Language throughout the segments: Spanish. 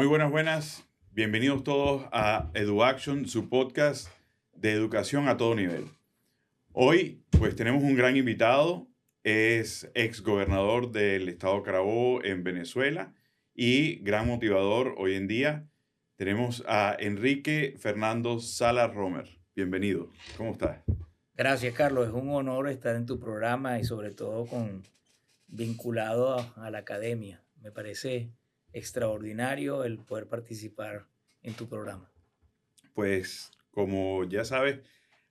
Muy buenas, buenas. Bienvenidos todos a EduAction, su podcast de educación a todo nivel. Hoy, pues tenemos un gran invitado. Es ex gobernador del estado Carabobo en Venezuela y gran motivador hoy en día. Tenemos a Enrique Fernando Sala Romer. Bienvenido. ¿Cómo estás? Gracias, Carlos. Es un honor estar en tu programa y sobre todo vinculado a la academia. Me parece extraordinario el poder participar en tu programa. Pues, como ya sabes,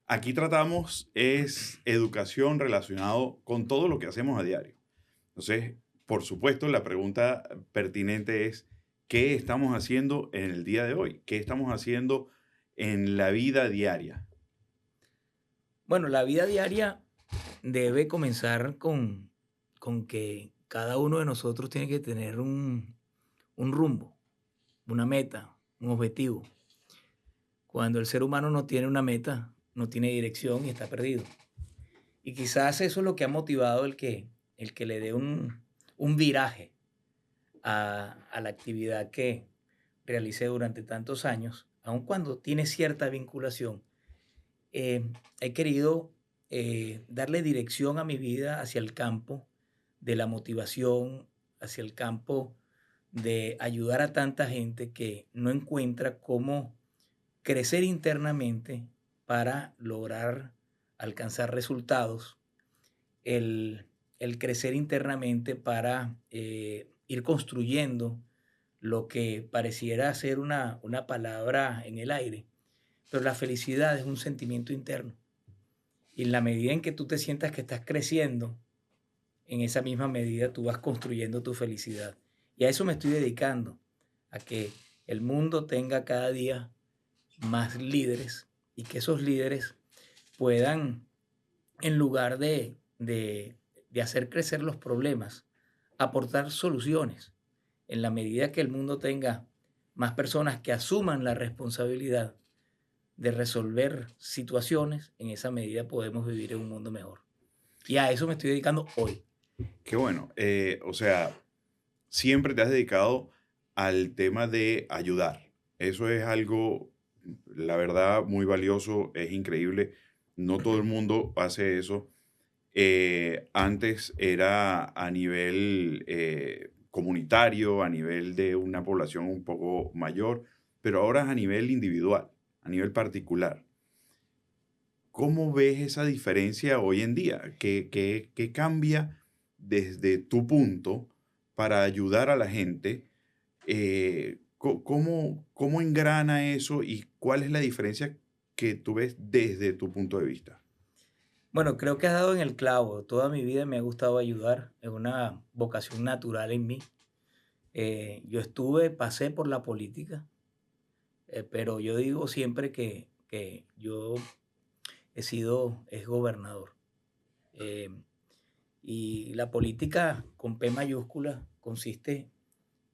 aquí tratamos es educación relacionado con todo lo que hacemos a diario. Entonces, por supuesto, la pregunta pertinente es, ¿qué estamos haciendo en el día de hoy? ¿Qué estamos haciendo en la vida diaria? Bueno, la vida diaria debe comenzar con que cada uno de nosotros tiene que tener un rumbo, una meta, un objetivo. Cuando el ser humano no tiene una meta, no tiene dirección y está perdido. Y quizás eso es lo que ha motivado el que le dé un viraje a la actividad que realicé durante tantos años, aun cuando tiene cierta vinculación. He querido darle dirección a mi vida hacia el campo de la motivación, hacia el campo de ayudar a tanta gente que no encuentra cómo crecer internamente para lograr alcanzar resultados, el, el crecer internamente para ir construyendo lo que pareciera ser una palabra en el aire, pero la felicidad es un sentimiento interno. Y en la medida en que tú te sientas que estás creciendo, en esa misma medida tú vas construyendo tu felicidad. Y a eso me estoy dedicando, a que el mundo tenga cada día más líderes y que esos líderes puedan, en lugar de hacer crecer los problemas, aportar soluciones. En la medida que el mundo tenga más personas que asuman la responsabilidad de resolver situaciones, en esa medida podemos vivir en un mundo mejor. Y a eso me estoy dedicando hoy. Qué bueno. O sea, siempre te has dedicado al tema de ayudar. Eso es algo, la verdad, muy valioso, es increíble. No todo el mundo hace eso. Antes era a nivel comunitario, a nivel de una población un poco mayor, pero ahora es a nivel individual, a nivel particular. ¿Cómo ves esa diferencia hoy en día? ¿Qué cambia desde tu punto para ayudar a la gente? ¿Cómo engrana eso y cuál es la diferencia que tú ves desde tu punto de vista? Bueno, creo que has dado en el clavo. Toda mi vida me ha gustado ayudar. Es una vocación natural en mí. Pasé por la política, pero yo digo siempre que yo he sido gobernador. Eh, y la política con P mayúscula consiste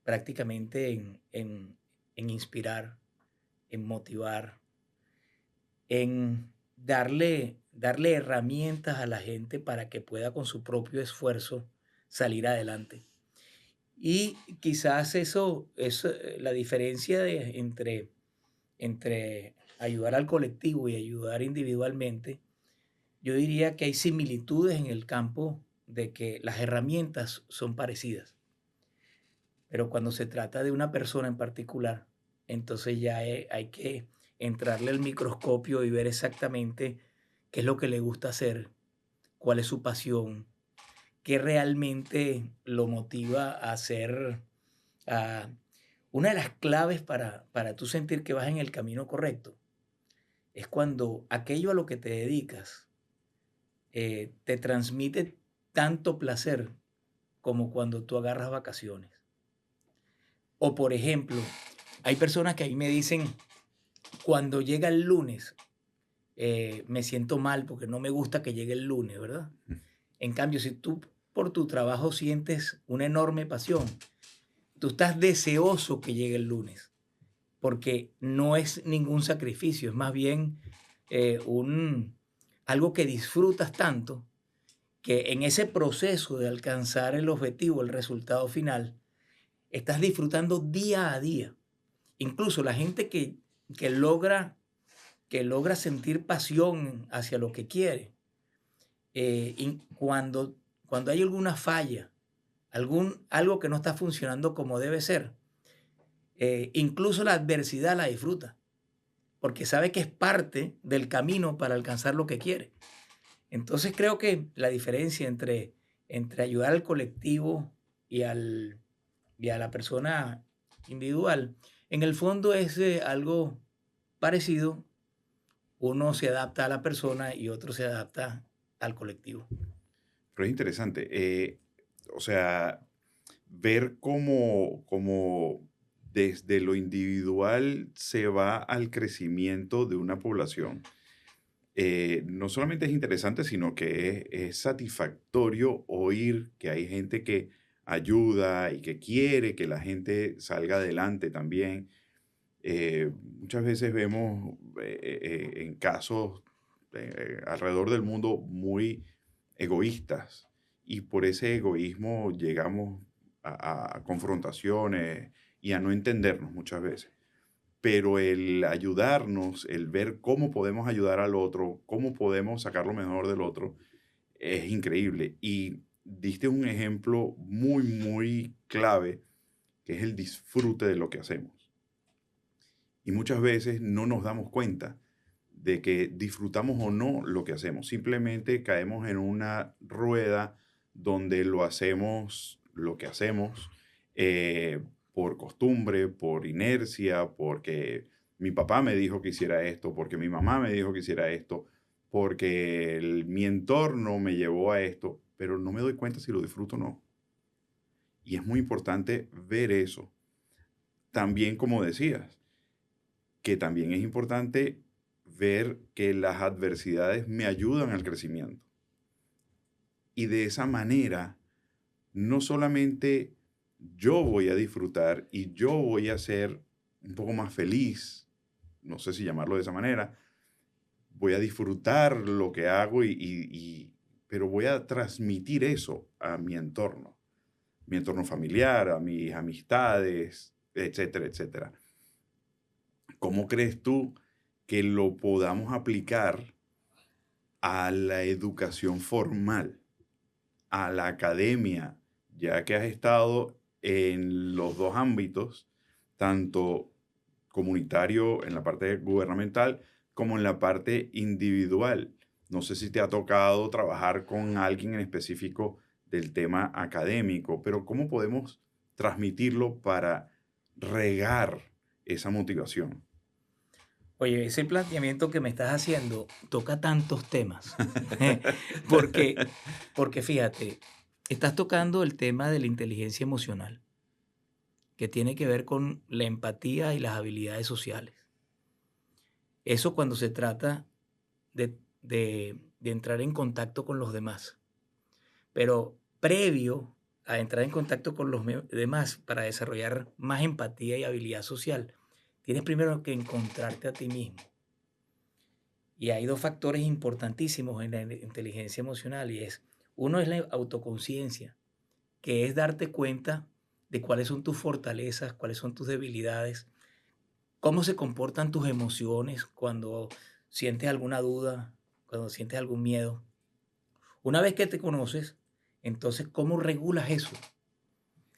prácticamente en inspirar, en motivar, en darle herramientas a la gente para que pueda con su propio esfuerzo salir adelante. Y quizás la diferencia entre ayudar al colectivo y ayudar individualmente, yo diría que hay similitudes en el campo de que las herramientas son parecidas, pero cuando se trata de una persona en particular, entonces ya hay que entrarle al microscopio y ver exactamente qué es lo que le gusta hacer, cuál es su pasión, qué realmente lo motiva a hacer. ah, una de las claves para tú sentir que vas en el camino correcto es cuando aquello a lo que te dedicas te transmite tanto placer como cuando tú agarras vacaciones. O por ejemplo, hay personas que ahí me dicen, cuando llega el lunes, me siento mal porque no me gusta que llegue el lunes, ¿verdad? En cambio, si tú por tu trabajo sientes una enorme pasión, tú estás deseoso que llegue el lunes, porque no es ningún sacrificio, es más bien eh, un, algo que disfrutas tanto que en ese proceso de alcanzar el objetivo, el resultado final, estás disfrutando día a día. incluso la gente que logra, que logra sentir pasión hacia lo que quiere, cuando hay alguna falla, algo que no está funcionando como debe ser, incluso la adversidad la disfruta, porque sabe que es parte del camino para alcanzar lo que quiere. Entonces creo que la diferencia entre ayudar al colectivo y, y a la persona individual, en el fondo es algo parecido. Uno se adapta a la persona y otro se adapta al colectivo. Pero es interesante. O sea, ver cómo desde lo individual se va al crecimiento de una población. No solamente es interesante, sino que es satisfactorio oír que hay gente que ayuda y que quiere que la gente salga adelante también. Muchas veces vemos en casos alrededor del mundo muy egoístas y por ese egoísmo llegamos a confrontaciones y a no entendernos muchas veces. Pero el ayudarnos, el ver cómo podemos ayudar al otro, cómo podemos sacar lo mejor del otro, es increíble. Y diste un ejemplo muy, muy clave, que es el disfrute de lo que hacemos. Y muchas veces no nos damos cuenta de que disfrutamos o no lo que hacemos. Simplemente caemos en una rueda donde lo hacemos, lo que hacemos, por costumbre, por inercia, porque mi papá me dijo que hiciera esto, porque mi mamá me dijo que hiciera esto, porque mi entorno me llevó a esto, pero no me doy cuenta si lo disfruto o no. Y es muy importante ver eso. También, como decías, que también es importante ver que las adversidades me ayudan al crecimiento. Y de esa manera, no solamente yo voy a disfrutar y yo voy a ser un poco más feliz, no sé si llamarlo de esa manera, voy a disfrutar lo que hago pero voy a transmitir eso a mi entorno familiar, a mis amistades, etcétera, etcétera. ¿Cómo crees tú que lo podamos aplicar a la educación formal, a la academia, ya que has estado en los dos ámbitos, tanto comunitario en la parte gubernamental como en la parte individual? No sé si te ha tocado trabajar con alguien en específico del tema académico, pero ¿cómo podemos transmitirlo para regar esa motivación? Oye, ese planteamiento que me estás haciendo toca tantos temas, porque, porque fíjate, estás tocando el tema de la inteligencia emocional, que tiene que ver con la empatía y las habilidades sociales. Eso cuando se trata de entrar en contacto con los demás. Pero previo a entrar en contacto con los demás para desarrollar más empatía y habilidad social, tienes primero que encontrarte a ti mismo. Y hay dos factores importantísimos en la inteligencia emocional y uno es la autoconciencia, que es darte cuenta de cuáles son tus fortalezas, cuáles son tus debilidades, cómo se comportan tus emociones cuando sientes alguna duda, cuando sientes algún miedo. Una vez que te conoces, entonces, ¿cómo regulas eso?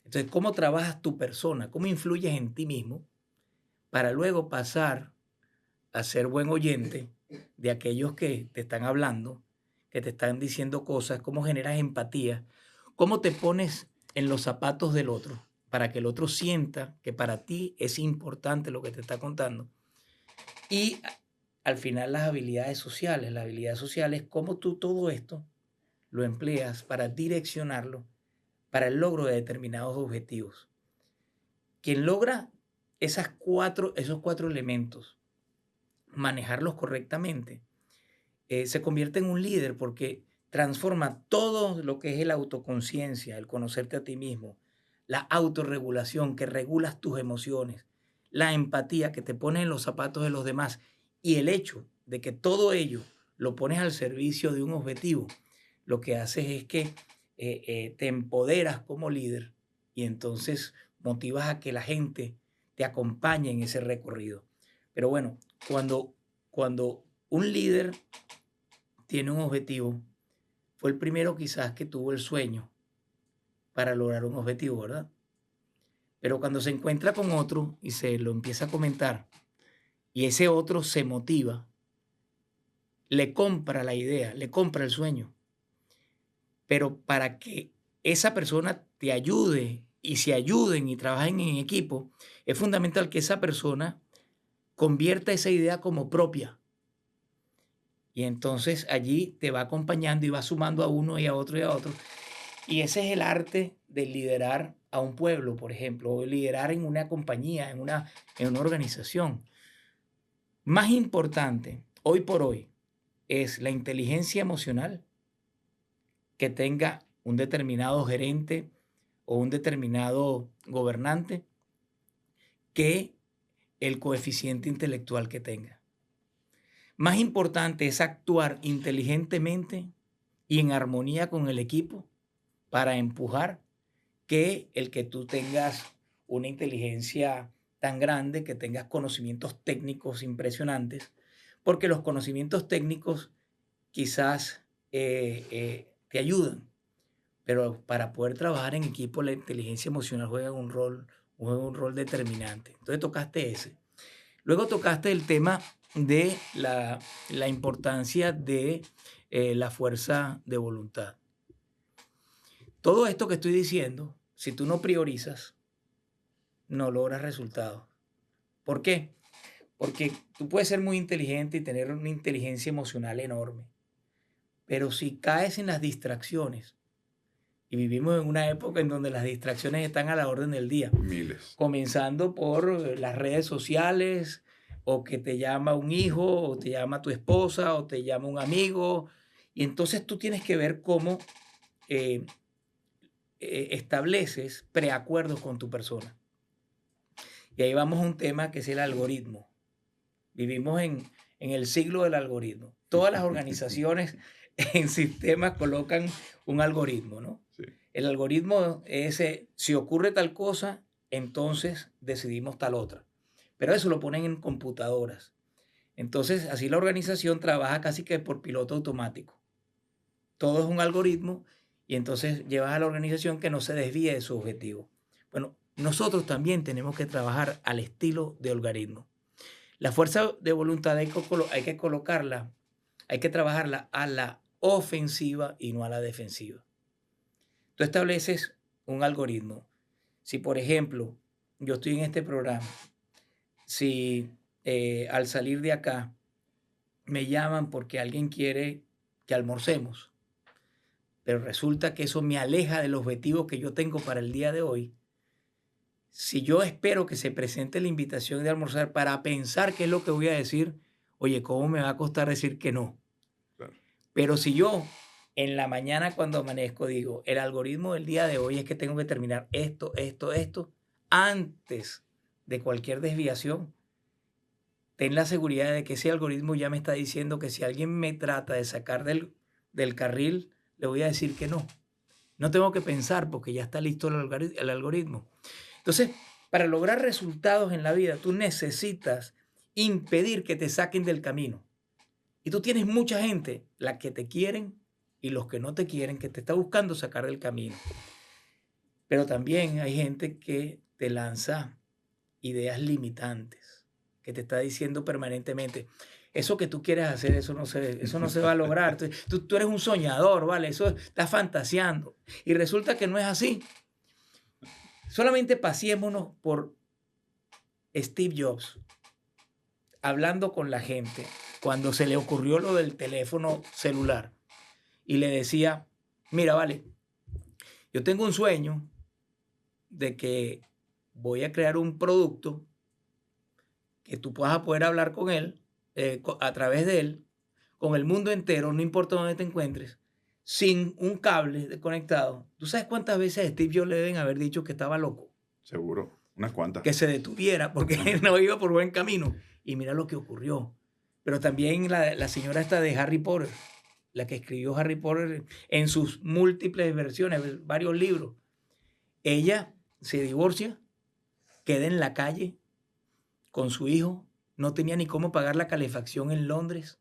Entonces, ¿cómo trabajas tu persona? ¿Cómo influyes en ti mismo para luego pasar a ser buen oyente de aquellos que te están hablando, que te están diciendo cosas? ¿Cómo generas empatía? ¿Cómo te pones en los zapatos del otro para que el otro sienta que para ti es importante lo que te está contando? Y al final las habilidades sociales. La habilidad social es cómo tú todo esto lo empleas para direccionarlo para el logro de determinados objetivos. Quien logra esos cuatro elementos, manejarlos correctamente, se convierte en un líder porque transforma todo lo que es la autoconciencia, el conocerte a ti mismo, la autorregulación, que regulas tus emociones, la empatía, que te pones en los zapatos de los demás, y el hecho de que todo ello lo pones al servicio de un objetivo, lo que haces es que te empoderas como líder y entonces motivas a que la gente te acompañe en ese recorrido. Pero bueno, cuando un líder tiene un objetivo, fue el primero quizás que tuvo el sueño para lograr un objetivo, ¿verdad? Pero cuando se encuentra con otro y se lo empieza a comentar y ese otro se motiva, le compra la idea, le compra el sueño. Pero para que esa persona te ayude y se ayuden y trabajen en equipo, es fundamental que esa persona convierta esa idea como propia. Y entonces allí te va acompañando y va sumando a uno y a otro y a otro. Y ese es el arte de liderar a un pueblo, por ejemplo, o liderar en una compañía, en una organización. Más importante, hoy por hoy, es la inteligencia emocional que tenga un determinado gerente o un determinado gobernante que el coeficiente intelectual que tenga. Más importante es actuar inteligentemente y en armonía con el equipo para empujar que el que tú tengas una inteligencia tan grande, que tengas conocimientos técnicos impresionantes, porque los conocimientos técnicos quizás te ayudan, pero para poder trabajar en equipo la inteligencia emocional juega un rol determinante. Entonces tocaste ese. Luego tocaste el tema de la importancia de la fuerza de voluntad. Todo esto que estoy diciendo, si tú no priorizas, no logras resultados. ¿Por qué? Porque tú puedes ser muy inteligente y tener una inteligencia emocional enorme, pero si caes en las distracciones, y vivimos en una época en donde las distracciones están a la orden del día, Miles. comenzando por las redes sociales, o que te llama un hijo, o te llama tu esposa, o te llama un amigo, y entonces tú tienes que ver cómo estableces preacuerdos con tu persona. Y ahí vamos a un tema que es el algoritmo. Vivimos en el siglo del algoritmo. Todas las organizaciones en sistemas colocan un algoritmo, ¿no? Sí. El algoritmo es, si ocurre tal cosa, entonces decidimos tal otra. Pero eso lo ponen en computadoras. Entonces, así la organización trabaja casi que por piloto automático. Todo es un algoritmo y entonces llevas a la organización que no se desvíe de su objetivo. Bueno, nosotros también tenemos que trabajar al estilo de algoritmo. La fuerza de voluntad hay que colocarla, hay que trabajarla a la ofensiva y no a la defensiva. Tú estableces un algoritmo. Si, por ejemplo, yo estoy en este programa, si al salir de acá me llaman porque alguien quiere que almorcemos, pero resulta que eso me aleja del objetivo que yo tengo para el día de hoy, si yo espero que se presente la invitación de almorzar para pensar qué es lo que voy a decir, oye, ¿cómo me va a costar decir que no? Claro. Pero si yo en la mañana cuando amanezco digo, el algoritmo del día de hoy es que tengo que terminar esto, antes de cualquier desviación, ten la seguridad de que ese algoritmo ya me está diciendo que si alguien me trata de sacar del carril, le voy a decir que no. No tengo que pensar porque ya está listo el algoritmo. Entonces, para lograr resultados en la vida, tú necesitas impedir que te saquen del camino. Y tú tienes mucha gente, la que te quieren y los que no te quieren, que te está buscando sacar del camino. Pero también hay gente que te lanza ideas limitantes, que te está diciendo permanentemente, eso que tú quieres hacer, eso no se va a lograr. Tú eres un soñador, ¿vale? Eso estás fantaseando. Y resulta que no es así. Solamente pasémonos por Steve Jobs, hablando con la gente, cuando se le ocurrió lo del teléfono celular. Y le decía, mira, vale, yo tengo un sueño de que voy a crear un producto que tú puedas poder hablar con él, a través de él, con el mundo entero, no importa dónde te encuentres, sin un cable conectado. ¿Tú sabes cuántas veces a Steve Jobs le deben haber dicho que estaba loco? Seguro, unas cuantas. Que se detuviera porque no iba por buen camino. Y mira lo que ocurrió. Pero también la señora esta de Harry Potter, la que escribió Harry Potter en sus múltiples versiones, varios libros. Ella se divorcia, queda en la calle con su hijo, no tenía ni cómo pagar la calefacción en Londres.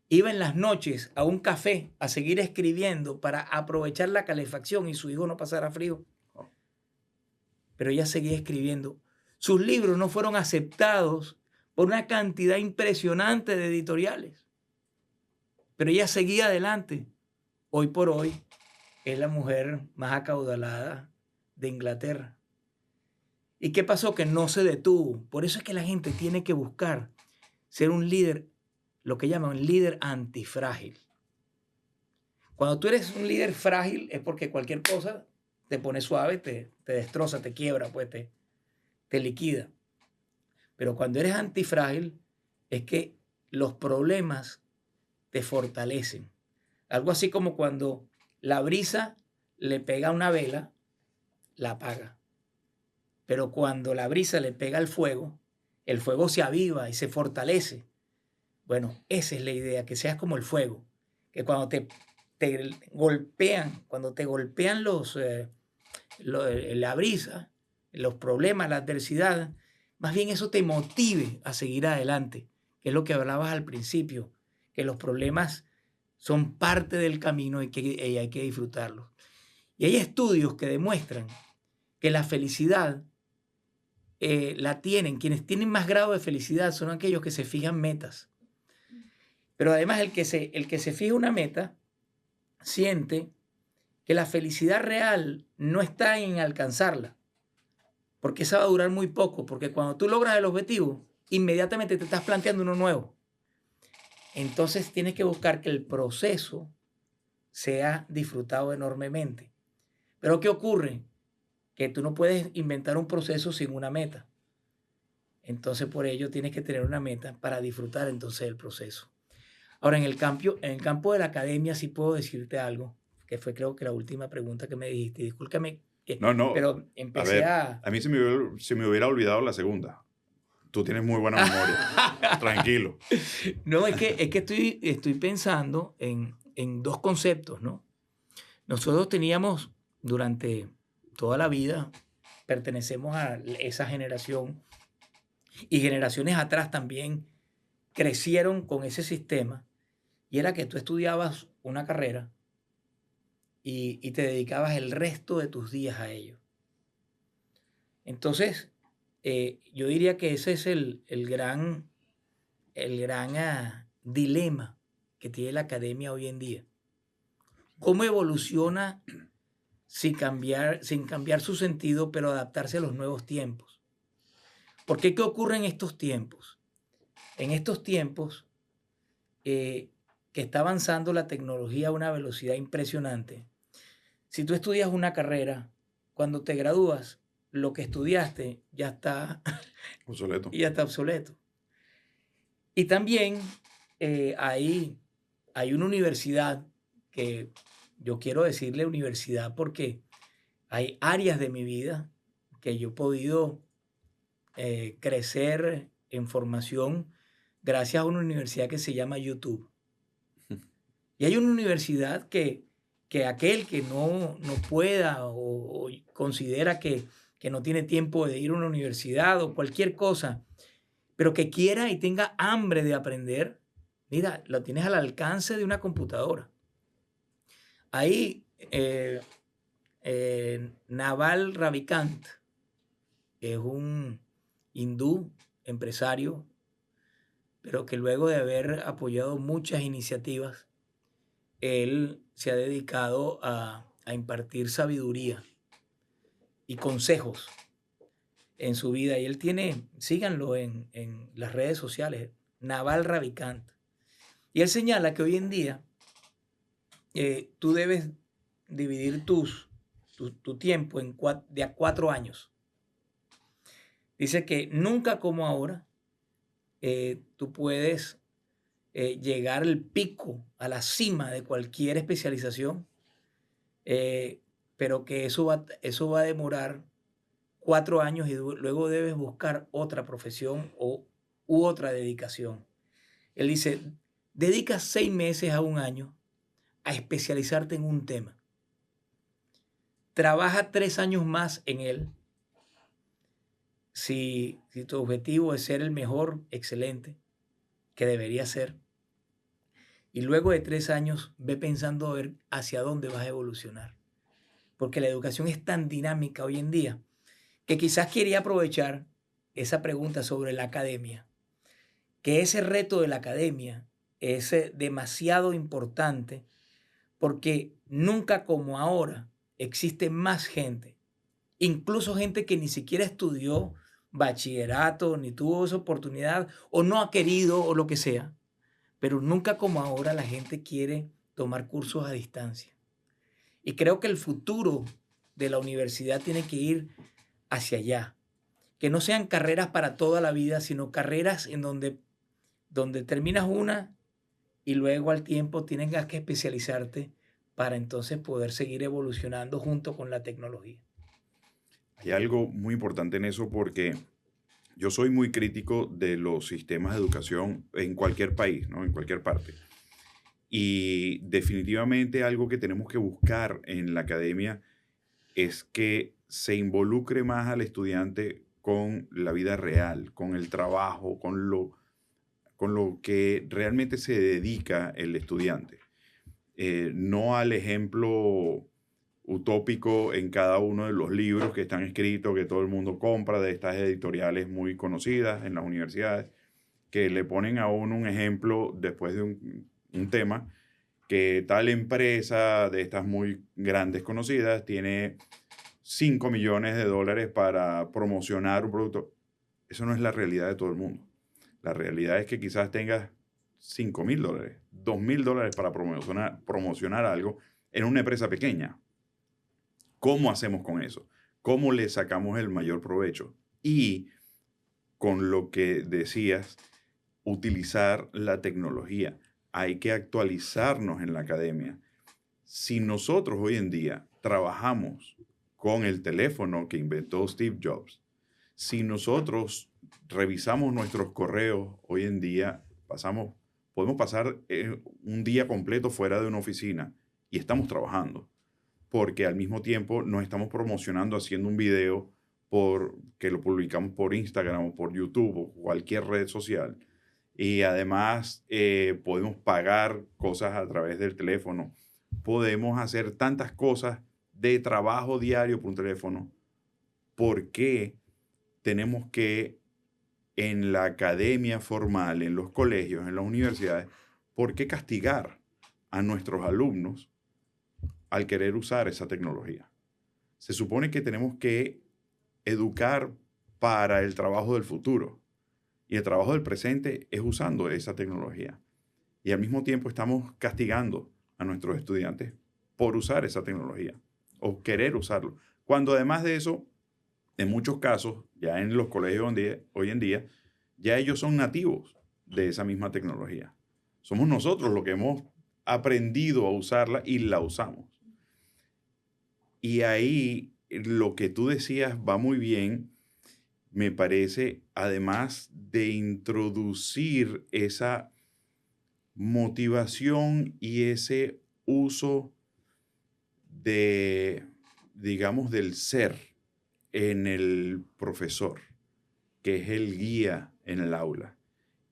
Iba en las noches a un café a seguir escribiendo para aprovechar la calefacción y su hijo no pasara frío. Pero ella seguía escribiendo. Sus libros no fueron aceptados por una cantidad impresionante de editoriales. Pero ella seguía adelante. Hoy por hoy es la mujer más acaudalada de Inglaterra. ¿Y qué pasó? Que no se detuvo. Por eso es que la gente tiene que buscar ser un líder, lo que llaman un líder antifrágil. Cuando tú eres un líder frágil es porque cualquier cosa te pone suave, te destroza, te quiebra, pues te liquida. Pero cuando eres antifrágil es que los problemas te fortalecen. Algo así como cuando la brisa le pega a una vela, la apaga. Pero cuando la brisa le pega al fuego, el fuego se aviva y se fortalece. Bueno, esa es la idea, que seas como el fuego, que cuando te golpean, la brisa, los problemas, la adversidad, más bien eso te motive a seguir adelante, que es lo que hablabas al principio, que los problemas son parte del camino y que hay que disfrutarlos. Y hay estudios que demuestran que la felicidad la tienen, quienes tienen más grado de felicidad son aquellos que se fijan metas. Pero además el que se fija una meta siente que la felicidad real no está en alcanzarla, porque esa va a durar muy poco, porque cuando tú logras el objetivo, inmediatamente te estás planteando uno nuevo. Entonces tienes que buscar que el proceso sea disfrutado enormemente. Pero ¿qué ocurre? Que tú no puedes inventar un proceso sin una meta. Entonces por ello tienes que tener una meta para disfrutar entonces el proceso. Ahora en el campo de la academia sí puedo decirte algo, que fue creo que la última pregunta que me dijiste. Discúlpame, No, pero empecé a mí se me hubiera olvidado la segunda. Tú tienes muy buena memoria. Tranquilo. No, es que estoy pensando en dos conceptos, ¿no? Nosotros teníamos durante toda la vida, pertenecemos a esa generación y generaciones atrás también crecieron con ese sistema y era que tú estudiabas una carrera y te dedicabas el resto de tus días a ello. Entonces, yo diría que ese es el gran dilema que tiene la academia hoy en día. ¿Cómo evoluciona sin cambiar su sentido, pero adaptarse a los nuevos tiempos? Porque ¿qué ocurre en estos tiempos? En estos tiempos que está avanzando la tecnología a una velocidad impresionante, si tú estudias una carrera, cuando te gradúas, lo que estudiaste ya está obsoleto. Ya está obsoleto. Y también hay una universidad que yo quiero decirle universidad porque hay áreas de mi vida que yo he podido crecer en formación gracias a una universidad que se llama YouTube. Y hay una universidad que aquel que no pueda o considera que no tiene tiempo de ir a una universidad o cualquier cosa, pero que quiera y tenga hambre de aprender, mira, lo tienes al alcance de una computadora. Ahí, Naval Ravikant es un hindú empresario, pero que luego de haber apoyado muchas iniciativas, él se ha dedicado a impartir sabiduría y consejos en su vida. Y él tiene, síganlo en las redes sociales, Naval Ravikant. Y él señala que hoy en día tú debes dividir tu tiempo de a 4 años. Dice que nunca como ahora tú puedes llegar al pico, a la cima de cualquier especialización, pero que eso va a demorar 4 años y luego debes buscar otra profesión u otra dedicación. Él dice, dedica 6 meses a 1 año a especializarte en un tema. Trabaja 3 años más en él si tu objetivo es ser el mejor, excelente, que debería ser, y luego de 3 años ve pensando a ver hacia dónde vas a evolucionar. Porque la educación es tan dinámica hoy en día que quizás quería aprovechar esa pregunta sobre la academia, que ese reto de la academia es demasiado importante porque nunca como ahora existe más gente, incluso gente que ni siquiera estudió bachillerato, ni tuvo esa oportunidad, o no ha querido, o lo que sea, pero nunca como ahora la gente quiere tomar cursos a distancia. Y creo que el futuro de la universidad tiene que ir hacia allá, que no sean carreras para toda la vida, sino carreras en donde terminas una y luego al tiempo tienes que especializarte para entonces poder seguir evolucionando junto con la tecnología. Hay algo muy importante en eso porque yo soy muy crítico de los sistemas de educación en cualquier país, ¿no? En cualquier parte. Y definitivamente algo que tenemos que buscar en la academia es que se involucre más al estudiante con la vida real, con el trabajo, con lo que realmente se dedica el estudiante. No al ejemplo utópico en cada uno de los libros que están escritos, que todo el mundo compra, de estas editoriales muy conocidas en las universidades, que le ponen a uno un ejemplo después de un tema, que tal empresa de estas muy grandes conocidas tiene 5 millones de dólares para promocionar un producto. Eso no es la realidad de todo el mundo. La realidad es que quizás tengas 5.000 dólares, 2.000 dólares para promocionar algo en una empresa pequeña. ¿Cómo hacemos con eso? ¿Cómo le sacamos el mayor provecho? Y con lo que decías, utilizar la tecnología. Hay que actualizarnos en la academia. Si nosotros hoy en día trabajamos con el teléfono que inventó Steve Jobs, si nosotros revisamos nuestros correos hoy en día, podemos pasar un día completo fuera de una oficina y estamos trabajando, porque al mismo tiempo nos estamos promocionando haciendo un video que lo publicamos por Instagram o por YouTube o cualquier red social. Y además podemos pagar cosas a través del teléfono. Podemos hacer tantas cosas de trabajo diario por un teléfono. ¿Por qué tenemos que en la academia formal, en los colegios, en las universidades, por qué castigar a nuestros alumnos al querer usar esa tecnología? Se supone que tenemos que educar para el trabajo del futuro. Y el trabajo del presente es usando esa tecnología. Y al mismo tiempo estamos castigando a nuestros estudiantes por usar esa tecnología o querer usarlo. Cuando además de eso, en muchos casos, ya en los colegios hoy en día, ya ellos son nativos de esa misma tecnología. Somos nosotros los que hemos aprendido a usarla y la usamos. Y ahí lo que tú decías va muy bien, me parece, además de introducir esa motivación y ese uso de, digamos, del ser en el profesor, que es el guía en el aula,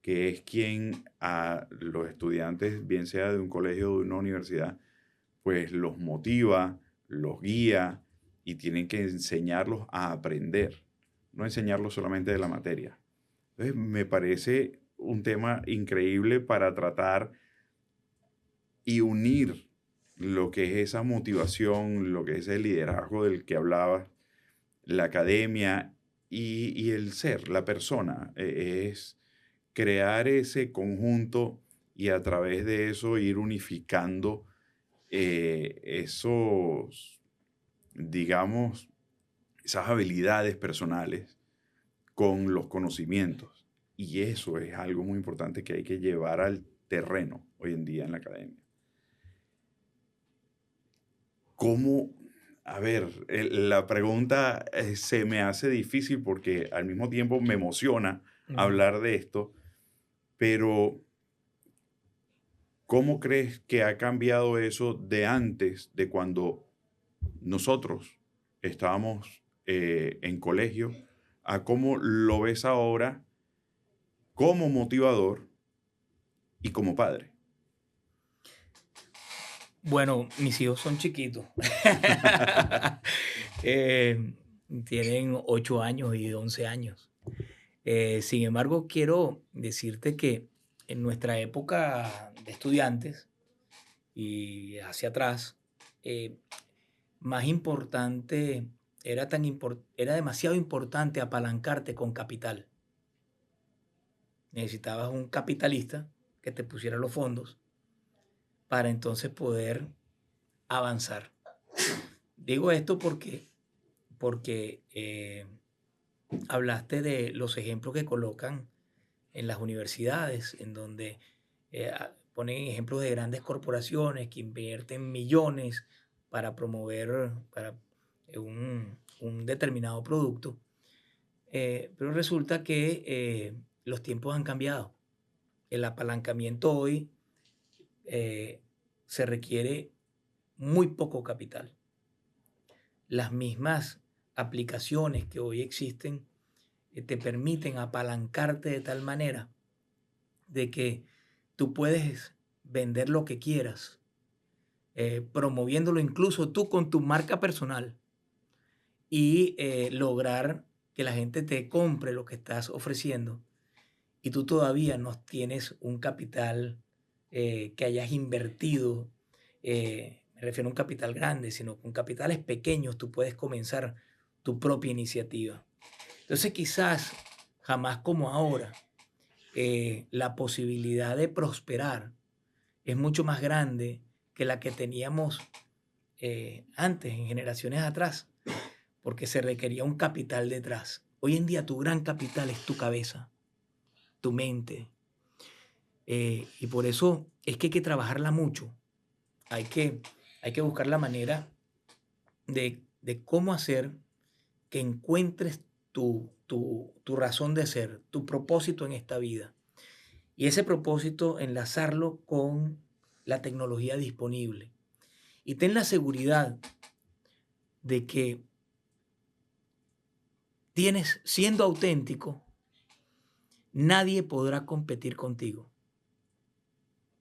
que es quien a los estudiantes, bien sea de un colegio o de una universidad, pues los motiva, los guía y tienen que enseñarlos a aprender, no enseñarlos solamente de la materia. Entonces, me parece un tema increíble para tratar y unir lo que es esa motivación, lo que es el liderazgo del que hablabas, la academia y el ser, la persona. Es crear ese conjunto y a través de eso ir unificando esos, digamos, esas habilidades personales con los conocimientos. Y eso es algo muy importante que hay que llevar al terreno hoy en día en la academia. ¿Cómo? A ver, la pregunta se me hace difícil porque al mismo tiempo me emociona hablar de esto, pero ¿cómo crees que ha cambiado eso de antes, de cuando nosotros estábamos en colegio, a cómo lo ves ahora como motivador y como padre. Bueno, mis hijos son chiquitos. Eh, Tienen 8 años y 11 años. Sin embargo, quiero decirte que en nuestra época de estudiantes y hacia atrás, eh, más importante, era demasiado importante apalancarte con capital. Necesitabas un capitalista que te pusiera los fondos para entonces poder avanzar. Digo esto porque hablaste de los ejemplos que colocan en las universidades, en donde ponen ejemplos de grandes corporaciones que invierten millones para promover un determinado producto. Pero resulta que los tiempos han cambiado. El apalancamiento hoy se requiere muy poco capital. Las mismas aplicaciones que hoy existen te permiten apalancarte de tal manera de que tú puedes vender lo que quieras, promoviéndolo incluso tú con tu marca personal y lograr que la gente te compre lo que estás ofreciendo y tú todavía no tienes un capital que hayas invertido, me refiero a un capital grande, sino con capitales pequeños tú puedes comenzar tu propia iniciativa. Entonces quizás jamás como ahora la posibilidad de prosperar es mucho más grande que la que teníamos antes, en generaciones atrás, porque se requería un capital detrás. Hoy en día tu gran capital es tu cabeza, tu mente, y por eso es que hay que trabajarla mucho. Hay que buscar la manera de cómo hacer que encuentres tu razón de ser, tu propósito en esta vida. Y ese propósito enlazarlo con la tecnología disponible. Y ten la seguridad de que siendo auténtico, nadie podrá competir contigo.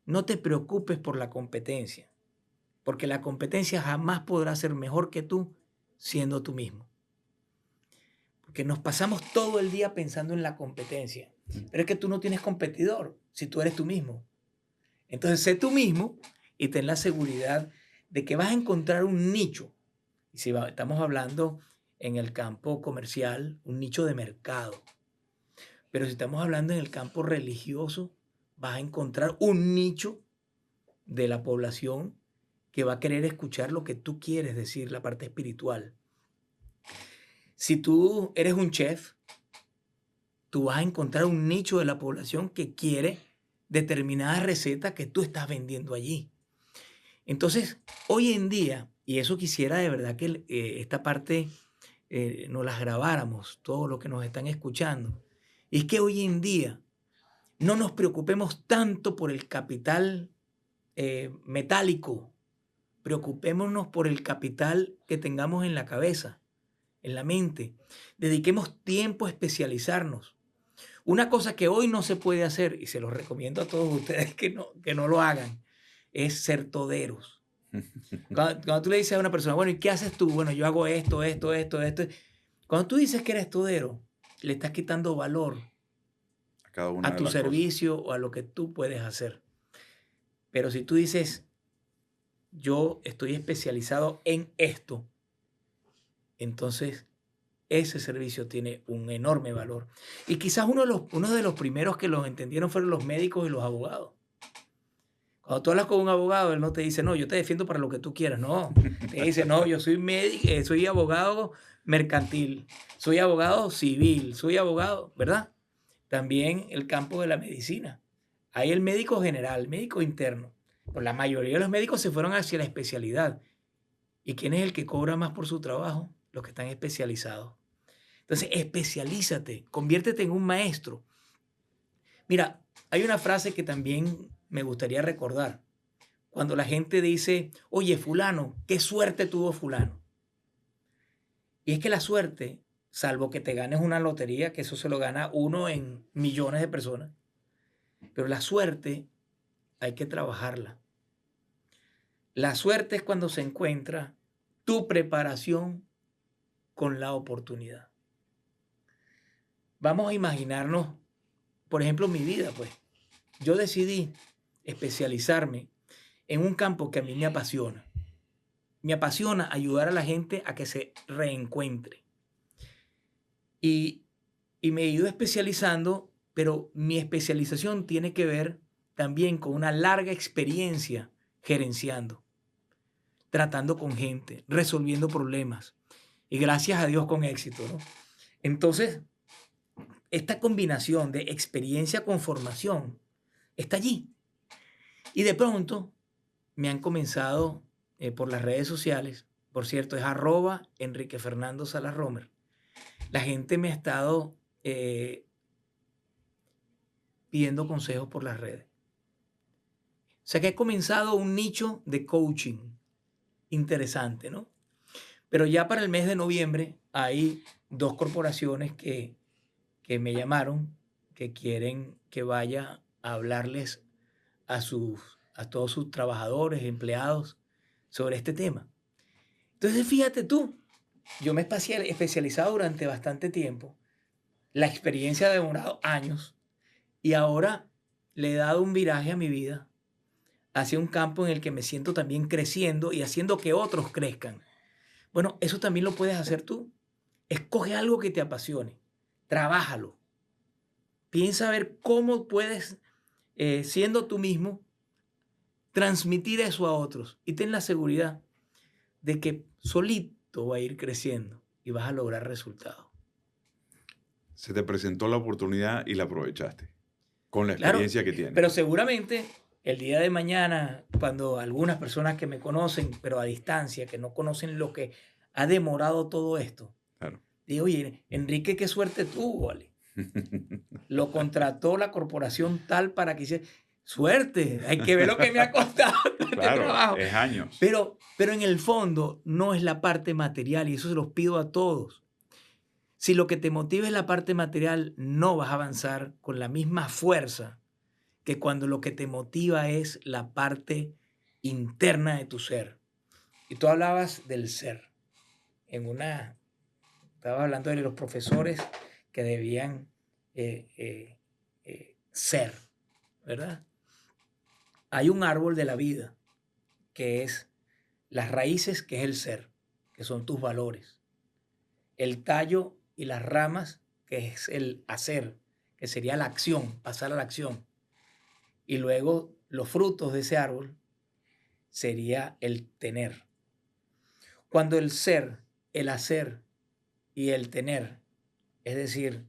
No te preocupes por la competencia, porque la competencia jamás podrá ser mejor que tú siendo tú mismo. Porque nos pasamos todo el día pensando en la competencia, pero es que tú no tienes competidor si tú eres tú mismo. Entonces, sé tú mismo y ten la seguridad de que vas a encontrar un nicho. Y si estamos hablando en el campo comercial, un nicho de mercado. Pero si estamos hablando en el campo religioso, vas a encontrar un nicho de la población que va a querer escuchar lo que tú quieres decir, la parte espiritual. Si tú eres un chef, tú vas a encontrar un nicho de la población que quiere determinadas recetas que tú estás vendiendo allí. Entonces, hoy en día, y eso quisiera de verdad que esta parte nos las grabáramos, todos los que nos están escuchando, es que hoy en día no nos preocupemos tanto por el capital metálico, preocupémonos por el capital que tengamos en la cabeza, en la mente. Dediquemos tiempo a especializarnos. Una cosa que hoy no se puede hacer, y se los recomiendo a todos ustedes que no lo hagan, es ser toderos. Cuando tú le dices a una persona, bueno, ¿y qué haces tú? Bueno, yo hago esto. Cuando tú dices que eres todero, le estás quitando valor A cada una a de tu las cosas. servicio o a lo que tú puedes hacer. Pero si tú dices, yo estoy especializado en esto, entonces ese servicio tiene un enorme valor. Y quizás uno de los primeros que los entendieron fueron los médicos y los abogados. Cuando tú hablas con un abogado, él no te dice, no, yo te defiendo para lo que tú quieras. No, te dice, no, yo soy médico, soy abogado mercantil, soy abogado civil, soy abogado, ¿verdad? También el campo de la medicina. Hay el médico general, el médico interno. Pues la mayoría de los médicos se fueron hacia la especialidad. ¿Y quién es el que cobra más por su trabajo? Los que están especializados. Entonces, especialízate, conviértete en un maestro. Mira, hay una frase que también me gustaría recordar. Cuando la gente dice, oye, fulano, qué suerte tuvo fulano. Y es que la suerte salvo que te ganes una lotería, que eso se lo gana uno en millones de personas. Pero la suerte hay que trabajarla. La suerte es cuando se encuentra tu preparación con la oportunidad. Vamos a imaginarnos, por ejemplo, mi vida, pues. Yo decidí especializarme en un campo que a mí me apasiona. Me apasiona ayudar a la gente a que se reencuentre. Y me he ido especializando, pero mi especialización tiene que ver también con una larga experiencia gerenciando, tratando con gente, resolviendo problemas. Y gracias a Dios con éxito, ¿no? Entonces, esta combinación de experiencia con formación está allí. Y de pronto me han comenzado por las redes sociales, por cierto, es @EnriqueFernandoSalasRomer. La gente me ha estado pidiendo consejos por las redes. O sea que he comenzado un nicho de coaching interesante, ¿no? Pero ya para el mes de noviembre hay 2 corporaciones que me llamaron, que quieren que vaya a hablarles a todos sus trabajadores, empleados, sobre este tema. Entonces, fíjate tú, yo me he especializado durante bastante tiempo, la experiencia ha demorado años, y ahora le he dado un viraje a mi vida hacia un campo en el que me siento también creciendo y haciendo que otros crezcan. Bueno, eso también lo puedes hacer tú. Escoge algo que te apasione, trabájalo. Piensa a ver cómo puedes, siendo tú mismo, transmitir eso a otros y ten la seguridad de que solito va a ir creciendo y vas a lograr resultados. Se te presentó la oportunidad y la aprovechaste con la Claro, experiencia que tienes. pero seguramente el día de mañana, cuando algunas personas que me conocen, pero a distancia, que no conocen lo que ha demorado todo esto, Claro. digo, oye, Enrique, qué suerte tuvo, ¿vale? Lo contrató la corporación tal para que hiciera. Suerte, hay que ver lo que me ha costado este Claro, trabajo. es años. Pero en el fondo no es la parte material, y eso se los pido a todos. Si lo que te motiva es la parte material, no vas a avanzar con la misma fuerza que cuando lo que te motiva es la parte interna de tu ser. Y tú hablabas del ser. Estabas hablando de los profesores que debían ser, ¿verdad? Hay un árbol de la vida que es las raíces, que es el ser, que son tus valores. El tallo y las ramas, que es el hacer, que sería la acción, pasar a la acción. Y luego los frutos de ese árbol sería el tener. Cuando el ser, el hacer y el tener, es decir,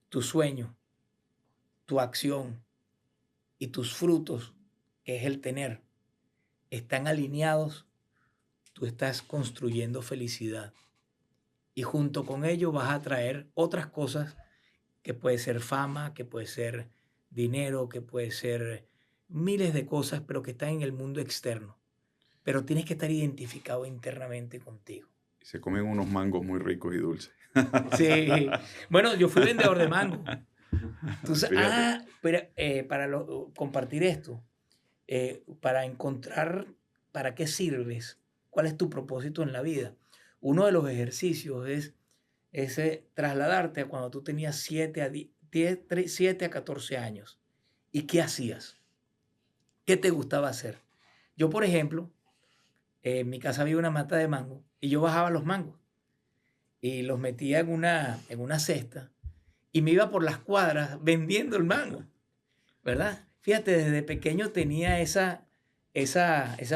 tu sueño, tu acción y tus frutos, que es el tener, están alineados, tú estás construyendo felicidad. Y junto con ello vas a traer otras cosas, que puede ser fama, que puede ser dinero, que puede ser miles de cosas, pero que están en el mundo externo. Pero tienes que estar identificado internamente contigo. Se comen unos mangos muy ricos y dulces. Sí. Bueno, yo fui vendedor de mango. Fíjate. Pero para compartir esto, para encontrar para qué sirves, cuál es tu propósito en la vida. Uno de los ejercicios es trasladarte a cuando tú tenías 7 a 14 años. ¿Y qué hacías? ¿Qué te gustaba hacer? Yo, por ejemplo, en mi casa había una mata de mango y yo bajaba los mangos y los metía en una cesta y me iba por las cuadras vendiendo el mango, ¿verdad? Fíjate, desde pequeño tenía esa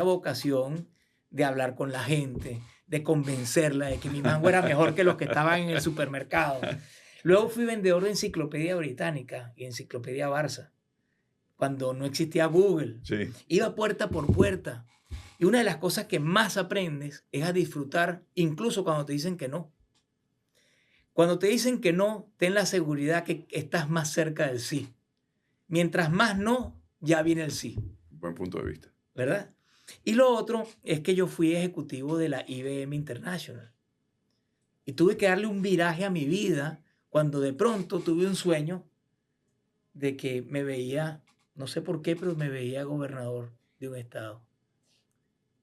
vocación de hablar con la gente, de convencerla de que mi mango era mejor que los que estaban en el supermercado. Luego fui vendedor de Enciclopedia Británica y Enciclopedia Barça, cuando no existía Google. Sí. Iba puerta por puerta. Y una de las cosas que más aprendes es a disfrutar, incluso cuando te dicen que no. Cuando te dicen que no, ten la seguridad que estás más cerca del sí. Mientras más no, ya viene el sí. Buen punto de vista. ¿Verdad? Y lo otro es que yo fui ejecutivo de la IBM International. Y tuve que darle un viraje a mi vida cuando de pronto tuve un sueño de que me veía, no sé por qué, pero me veía gobernador de un estado,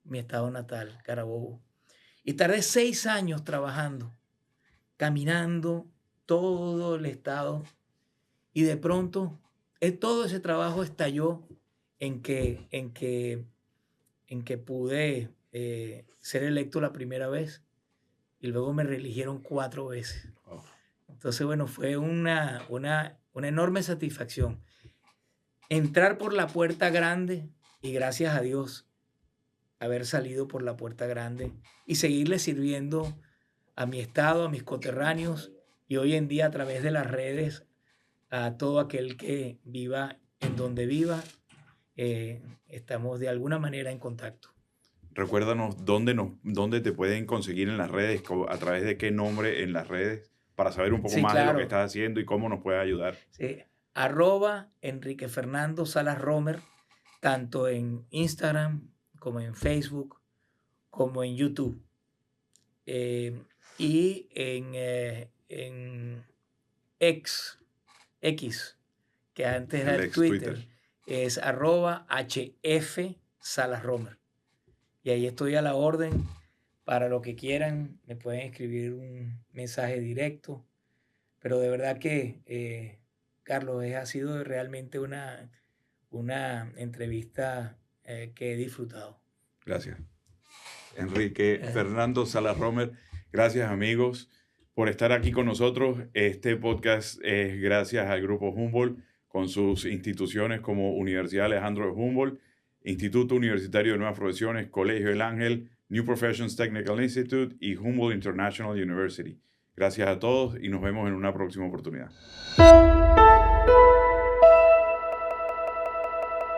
mi estado natal, Carabobo. Y tardé 6 años trabajando, caminando todo el estado, y de pronto todo ese trabajo estalló en que pude ser electo la primera vez y luego me reeligieron 4 veces. Oh, Entonces, bueno, fue una enorme satisfacción entrar por la puerta grande y gracias a Dios haber salido por la puerta grande y seguirle sirviendo a mi estado, a mis coterráneos y hoy en día a través de las redes a todo aquel que viva en donde viva. Estamos de alguna manera en contacto. recuérdanos dónde te pueden conseguir en las redes, a través de qué nombre en las redes, para saber un poco Sí, más de lo claro. que estás haciendo y cómo nos puedes ayudar. Sí. Enrique Fernando Salas Romer, tanto en Instagram como en Facebook, como en YouTube. Y en X, que antes era El el ex Twitter, Twitter. es @HF Salas Romer. Y ahí estoy a la orden para lo que quieran. Me pueden escribir un mensaje directo. Pero de verdad que, Carlos, ha sido realmente una entrevista que he disfrutado. Gracias. Enrique Fernando Salas Romer, gracias amigos por estar aquí con nosotros. Este podcast es gracias al Grupo Humboldt con sus instituciones como Universidad Alejandro de Humboldt, Instituto Universitario de Nuevas Profesiones, Colegio El Ángel, New Professions Technical Institute y Humboldt International University. Gracias a todos y nos vemos en una próxima oportunidad.